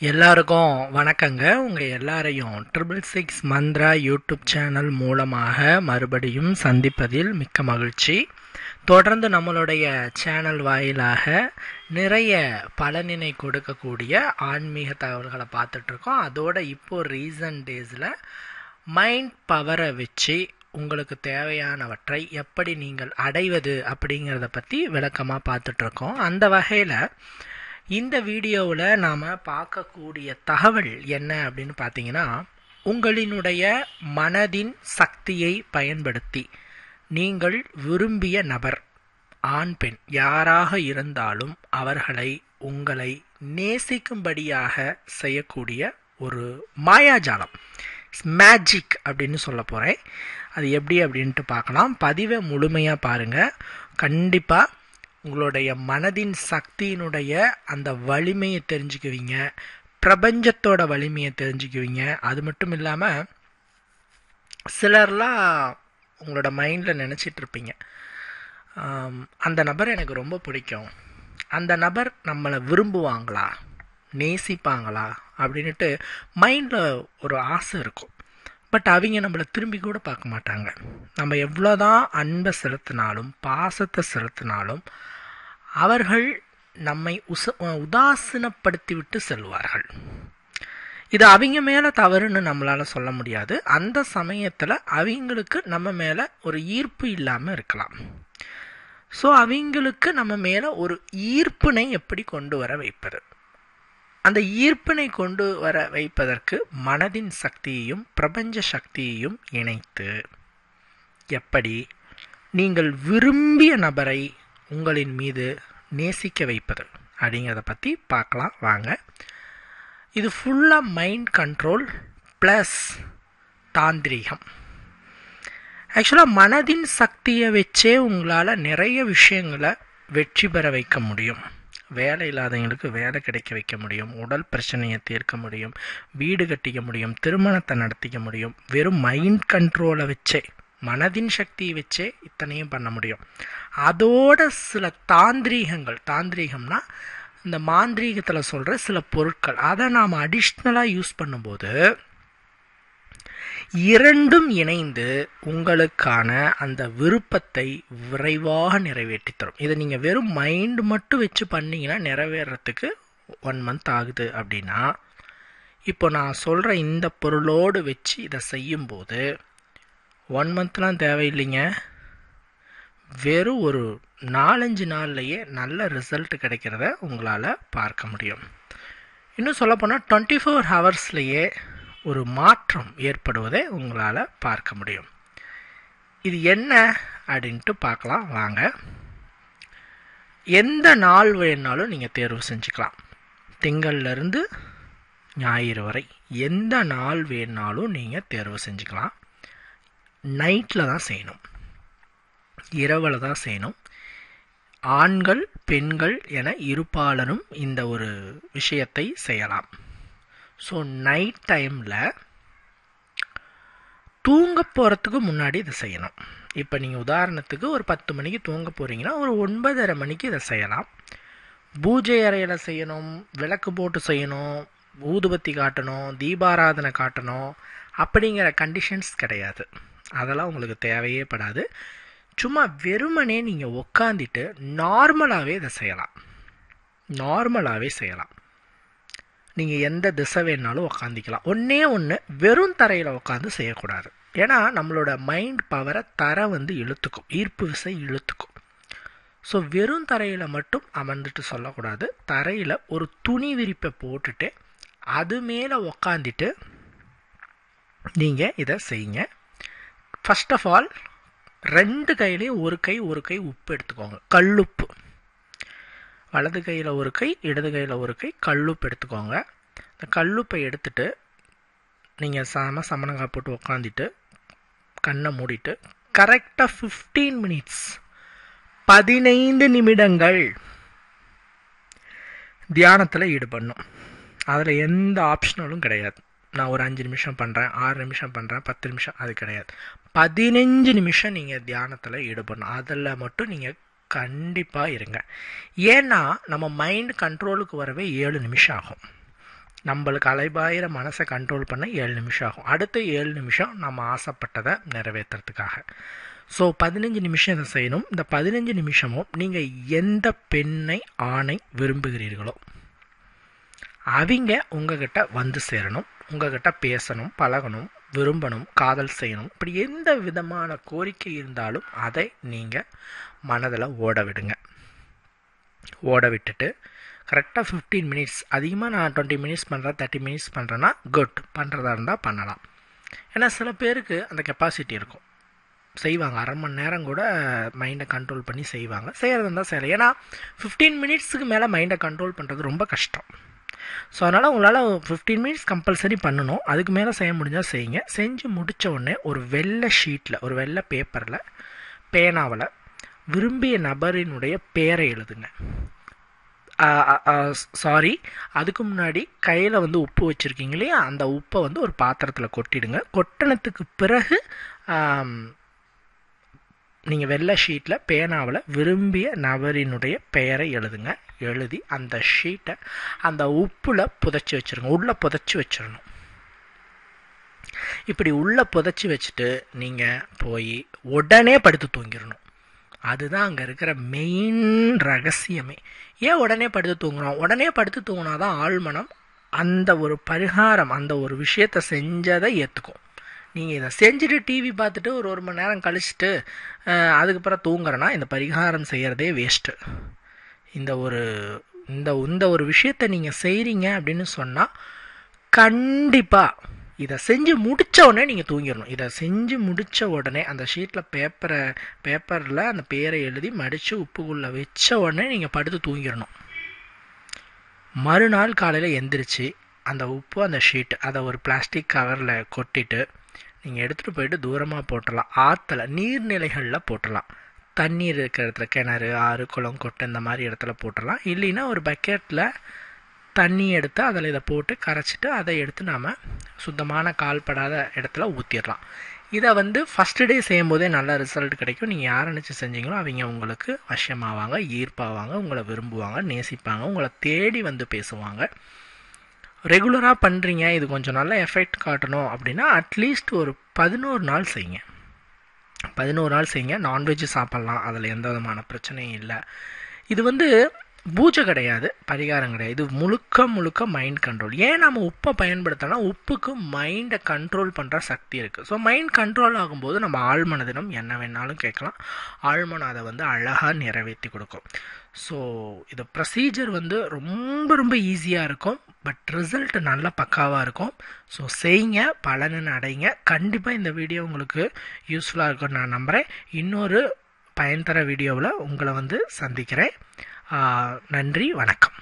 எல்லாருக்கும் வணக்கங்க. உங்கள் எல்லாரையும் 666 மந்த்ரா யூடியூப் சேனல் மூலமாக மறுபடியும் சந்திப்பதில் மிக்க மகிழ்ச்சி. தொடர்ந்து நம்மளுடைய சேனல் வாயிலாக நிறைய பலனினை கொடுக்கக்கூடிய ஆன்மீக தகவல்களை பார்த்துட்ருக்கோம். அதோட இப்போது ரீசன்ட் டேஸில் மைண்ட் பவரை வச்சு உங்களுக்கு தேவையானவற்றை எப்படி நீங்கள் அடைவது அப்படிங்கிறத பற்றி விளக்கமாக பார்த்துட்ருக்கோம். அந்த வகையில் இந்த வீடியோவில் நாம் பார்க்கக்கூடிய தகவல் என்ன அப்படின்னு பார்த்தீங்கன்னா, உங்களினுடைய மனதின் சக்தியை பயன்படுத்தி நீங்கள் விரும்பிய நபர், ஆண் பெண் யாராக இருந்தாலும் அவர்களை உங்களை நேசிக்கும்படியாக செய்யக்கூடிய ஒரு மாயாஜாலம், மேஜிக் அப்படின்னு சொல்ல போகிறேன். அது எப்படி அப்படின்ட்டு பார்க்கலாம். பதிவை முழுமையாக பாருங்கள். கண்டிப்பாக உங்களுடைய மனதின் சக்தியினுடைய அந்த வலிமையை தெரிஞ்சுக்குவீங்க, பிரபஞ்சத்தோட வலிமையை தெரிஞ்சுக்குவீங்க. அது மட்டும் இல்லாமல் சிலர்லாம் உங்களோட மைண்டில் நினச்சிட்ருப்பீங்க, அந்த நபர் எனக்கு ரொம்ப பிடிக்கும், அந்த நபர் நம்மளை விரும்புவாங்களா, நேசிப்பாங்களா அப்படின்ட்டு மைண்டில் ஒரு ஆசை இருக்கும். பட் அவங்க நம்மளை திரும்பி கூட பார்க்க மாட்டாங்க. நம்ம எவ்வளோதான் அன்பை செலுத்தினாலும் பாசத்தை செலுத்தினாலும் அவர்கள் நம்மை உதாசீனப்படுத்தி விட்டு செல்வார்கள். இது அவங்க மேலே தவறுன்னு நம்மளால் சொல்ல முடியாது. அந்த சமயத்தில் அவங்களுக்கு நம்ம மேலே ஒரு ஈர்ப்பு இல்லாமல் இருக்கலாம். ஸோ அவங்களுக்கு நம்ம மேலே ஒரு ஈர்ப்பினை எப்படி கொண்டு வர வைப்பது? அந்த ஈர்ப்பினை கொண்டு வர வைப்பதற்கு மனதின் சக்தியையும் பிரபஞ்ச சக்தியையும் இணைத்து எப்படி நீங்கள் விரும்பிய நபரை உங்களின் மீது நேசிக்க வைப்பது அப்படிங்கிறத பற்றி பார்க்கலாம் வாங்க. இது ஃபுல்லாக மைண்ட் கண்ட்ரோல் ப்ளஸ் தாந்திரீகம். ஆக்சுவலாக மனதின் சக்தியை வச்சே உங்களால் நிறைய விஷயங்களை வெற்றி பெற வைக்க முடியும். வேலை இல்லாதவங்களுக்கு வேலை கிடைக்க வைக்க முடியும், உடல் பிரச்சனையை தீர்க்க முடியும், வீடு கட்டிக்க முடியும், திருமணத்தை நடத்திக்க முடியும். வெறும் மைண்ட் கண்ட்ரோலை வச்சே, மனதின் சக்தியை வச்சே இத்தனையும் பண்ண முடியும். அதோட சில தாந்திரீகங்கள், தாந்திரீகம்னா இந்த மாந்திரீகத்தில் சொல்கிற சில பொருட்கள், அதை நாம் அடிஷ்னலாக யூஸ் பண்ணும்போது இரண்டும் இணைந்து உங்களுக்கான அந்த விருப்பத்தை விரைவாக நிறைவேற்றி தரும். இதை நீங்கள் வெறும் மைண்டு மட்டும் வச்சு பண்ணிங்கன்னா நிறைவேறத்துக்கு 1 month ஆகுது அப்படின்னா, இப்போ நான் சொல்கிற இந்த பொருளோடு வச்சு இதை செய்யும்போது 1 monthலாம் தேவையில்லைங்க. வெறும் ஒரு 4-5 நாள்லையே நல்ல ரிசல்ட் கிடைக்கிறத உங்களால் பார்க்க முடியும். இன்னும் சொல்லப்போனால் 24 ஹவர்ஸ்லையே ஒரு மாற்றம் ஏற்படுவதை உங்களால் பார்க்க முடியும். இது என்ன அப்படின்ட்டு பார்க்கலாம் வாங்க. எந்த நாள் வேணாலும் நீங்கள் தேர்வு செஞ்சுக்கலாம். திங்கள்லேருந்து ஞாயிறு வரை எந்த நாள் வேணாலும் நீங்கள் தேர்வு செஞ்சுக்கலாம். நைட்டில் தான் செய்யணும், இரவில் தான் செய்யணும். ஆண்கள் பெண்கள் என இருபாலரும் இந்த ஒரு விஷயத்தை செய்யலாம். ஸோ நைட் டைமில் தூங்க போகிறதுக்கு முன்னாடி இதை செய்யணும். இப்போ நீங்கள் உதாரணத்துக்கு ஒரு 10 மணிக்கு தூங்க போகிறீங்கன்னா ஒரு 9:30 மணிக்கு இதை செய்யலாம். பூஜை அறையில் செய்யணும், விளக்கு போட்டு செய்யணும், ஊதுபத்தி காட்டணும், தீபாராதனை காட்டணும் அப்படிங்கிற கண்டிஷன்ஸ் கிடையாது. அதெல்லாம் உங்களுக்கு தேவையே படாது. சும்மா வெறுமனே நீங்கள் உக்காந்துட்டு நார்மலாகவே இதை செய்யலாம். நார்மலாகவே செய்யலாம். நீங்கள் எந்த திசை வேணாலும் உக்காந்துக்கலாம். ஒன்று வெறும் தரையில் உட்காந்து செய்யக்கூடாது. ஏன்னா நம்மளோட மைண்ட் பவரை தரை இழுத்துக்கும், ஈர்ப்பு விசை இழுத்துக்கும். ஸோ வெறும் தரையில் மட்டும் அமர்ந்துட்டு சொல்லக்கூடாது. தரையில் ஒரு துணி விரிப்பை போட்டுட்டு அது மேலே உக்காந்துட்டு நீங்கள் இதை செய்யுங்க. ஃபர்ஸ்ட் ஆஃப் ஆல் 2 கையிலையும் ஒரு கை உப்பு எடுத்துக்கோங்க, கல்லுப்பு. வலது கையில் ஒரு கை, இடது கையில் ஒரு கை கல்லுப்பு எடுத்துக்கோங்க. இந்த கல்லுப்பை எடுத்துட்டு நீங்கள் சமணங்காய் போட்டு உக்காந்துட்டு கண்ணை மூடிட்டு கரெக்டாக 15 minutes 15 நிமிடங்கள் தியானத்தில் ஈடுபடணும். அதில் எந்த ஆப்ஷனலும் கிடையாது. நான் ஒரு 5 நிமிஷம் பண்ணுறேன், 6 நிமிஷம் பண்ணுறேன், 10 நிமிஷம், அது கிடையாது. 15 நிமிஷம் நீங்கள் தியானத்தில் ஈடுபடணும். அதில் மட்டும் நீங்கள் கண்டிப்பாக இருங்க. ஏன்னா நம்ம மைண்ட் கண்ட்ரோலுக்கு வரவே 7 நிமிஷம் ஆகும். நம்மளுக்கு அலைபாயிர மனசை கண்ட்ரோல் பண்ண 7 நிமிஷம் ஆகும். அடுத்த 7 நிமிஷம் நம்ம ஆசைப்பட்டதை நிறைவேற்றுறதுக்காக. ஸோ 15 நிமிஷம் இதை செய்யணும். இந்த 15 நிமிஷமும் நீங்கள் எந்த பெண்ணை ஆணை விரும்புகிறீர்களோ அவங்க உங்ககிட்ட வந்து சேரணும், உங்ககிட்ட பேசணும், பழகணும், விரும்பணும், காதல் செய்யணும். இப்படி எந்த விதமான கோரிக்கை இருந்தாலும் அதை நீங்கள் மனதில் ஓட விடுங்க. ஓட விட்டுட்டு கரெக்டாக 15 மினிட்ஸ், அதிகமாக நான் 20 மினிட்ஸ் பண்ணுறேன், 30 மினிட்ஸ் பண்ணுறேன்னா குட், பண்ணுறதா இருந்தால் பண்ணலாம். ஏன்னா சில பேருக்கு அந்த கெப்பாசிட்டி இருக்கும், செய்வாங்க. அரை மணி நேரம் கூட மைண்டை கண்ட்ரோல் பண்ணி செய்வாங்க. செய்கிறது இருந்தால் செய்யலாம். ஏன்னா 15 மினிட்ஸுக்கு மேலே மைண்டை கண்ட்ரோல் பண்ணுறது ரொம்ப கஷ்டம். ஸோ அதனால் உங்களால் 15 மினிட்ஸ் கம்பல்சரி பண்ணணும். அதுக்கு மேலே செய்ய முடிஞ்சால் செய்யுங்க. செஞ்சு முடித்த உடனே ஒரு வெள்ளை ஷீட்டில், ஒரு வெள்ளை பேப்பரில், பேனாவில் விரும்பிய நபரினுடைய பேரை எழுதுங்க. சாரி, அதுக்கு முன்னாடி கையில் வந்து உப்பு வச்சுருக்கீங்க இல்லையா, அந்த உப்பை வந்து ஒரு பாத்திரத்தில் கொட்டிடுங்க. கொட்டினத்துக்கு பிறகு நீங்கள் வெள்ளை ஷீட்டில் பேனாவில் விரும்பிய நபரினுடைய பெயரை எழுதுங்க. எழுதி அந்த ஷீட்டை அந்த உப்பில் புதைச்சி வச்சுருங்க. உள்ளே புதைச்சி வச்சிடணும். இப்படி உள்ளே புதைச்சி வச்சுட்டு நீங்கள் போய் உடனே படுத்து தூங்கிடணும். அதுதான் அங்கே இருக்கிற மெயின் ரகசியமே. ஏன் உடனே படுத்து தூங்குறோம்? உடனே படுத்து தூங்கினா தான் ஆழ்மனம் அந்த ஒரு பரிகாரம், அந்த ஒரு விஷயத்தை செஞ்சதை ஏற்றுக்கும். நீங்கள் இதை செஞ்சுட்டு டிவி பார்த்துட்டு ஒரு மணி நேரம் கழிச்சுட்டு அதுக்கப்புறம் தூங்குறேன்னா இந்த பரிகாரம் செய்கிறதே வேஸ்ட்டு. இந்த ஒரு விஷயத்தை நீங்கள் செய்கிறீங்க அப்படின்னு சொன்னால் கண்டிப்பாக இதை செஞ்சு முடித்த உடனே நீங்கள் தூங்கிடணும். இதை செஞ்சு முடித்த உடனே அந்த ஷீட்டில் பேப்பரில் அந்த பேரை எழுதி மடித்து உப்புக்குள்ளே வச்ச உடனே நீங்கள் படுத்து தூங்கிடணும். மறுநாள் காலையில் எந்திரிச்சு அந்த உப்பு, அந்த ஷீட், அதை ஒரு பிளாஸ்டிக் கவரில் கொட்டிட்டு நீங்கள் எடுத்துகிட்டு போயிட்டு தூரமாக போட்டுடலாம். ஆற்றுல, நீர்நிலைகளில் போட்டுடலாம். தண்ணீர் இருக்கிற இடத்துல, கிணறு, ஆறு, குளம், கொட்டை இந்த மாதிரி இடத்துல போட்டுடலாம். இல்லைன்னா ஒரு பக்கெட்டில் தண்ணி எடுத்து அதில் இதை போட்டு கரைச்சிட்டு அதை எடுத்து நாம் சுத்தமான கால்படாத இடத்துல ஊற்றிடலாம். இதை வந்து ஃபஸ்ட்டு டே செய்யும் போதே நல்ல ரிசல்ட் கிடைக்கும். நீங்கள் யாரை நினச்சி செஞ்சீங்களோ அவங்க உங்களுக்கு வசியமாவாங்க, ஈர்ப்பாவாங்க, உங்களை விரும்புவாங்க, நேசிப்பாங்க, உங்களை தேடி வந்து பேசுவாங்க. ரெகுலராக பண்ணுறீங்க, இது கொஞ்சம் நல்ல எஃபெக்ட் காட்டணும் அப்படின்னா அட்லீஸ்ட் ஒரு 11 நாள் செய்யுங்க. 11 நாள் செய்யுங்க. நான்வெஜ் சாப்பிட்லாம், அதில் எந்த விதமான பிரச்சனையும் இல்லை. இது வந்து பூஜை கிடையாது, பரிகாரம் கிடையாது. இது முழுக்க மைண்ட் கண்ட்ரோல். ஏன் நம்ம உப்பை பயன்படுத்தினா உப்புக்கு மைண்டை கண்ட்ரோல் பண்ணுற சக்தி இருக்குது. ஸோ மைண்ட் கண்ட்ரோல் ஆகும்போது நம்ம ஆழ்மனதினம் என்ன வேணாலும் கேட்கலாம். ஆழ்மனம் அதை வந்து அழகாக நிறைவேற்றி கொடுக்கும். ஸோ இது ப்ரொசீஜர் வந்து ரொம்ப ஈஸியாக இருக்கும். பட் ரிசல்ட் நல்லா பக்காவாக இருக்கும். ஸோ செய்யுங்க, பலனுன்னு அடைங்க. கண்டிப்பாக இந்த வீடியோ உங்களுக்கு யூஸ்ஃபுல்லாக இருக்கும்னு நான் நம்புகிறேன். இன்னொரு பயன்தர வீடியோவில் உங்களை வந்து சந்திக்கிறேன். நன்றி, வணக்கம்.